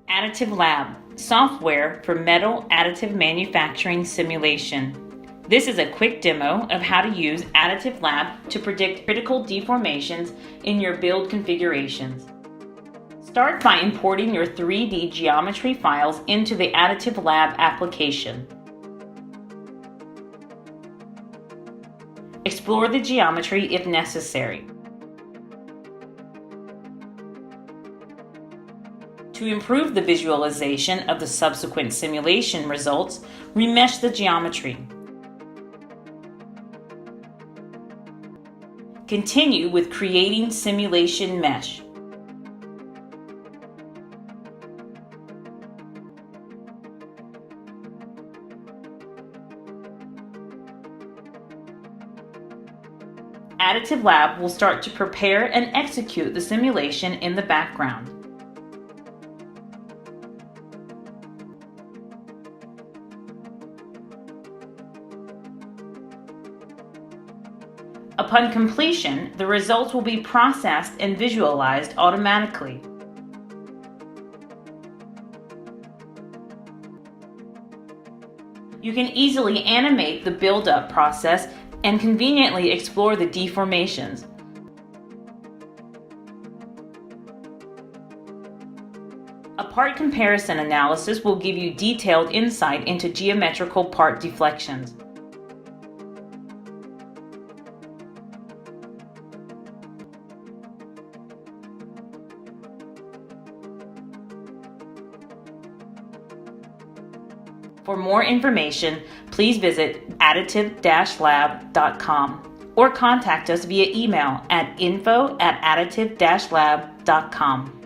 AdditiveLab, software for metal additive manufacturing simulation. This is a quick demo of how to use AdditiveLab to predict critical deformations in your build configurations. Start by importing your 3D geometry files into the AdditiveLab application. Explore the geometry if necessary. To improve the visualization of the subsequent simulation results, remesh the geometry. Continue with creating simulation mesh. AdditiveLab will start to prepare and execute the simulation in the background. Upon completion, the results will be processed and visualized automatically. You can easily animate the build-up process and conveniently explore the deformations. A part comparison analysis will give you detailed insight into geometrical part deflections. For more information, please visit additive-lab.com or contact us via email at info@additive-lab.com.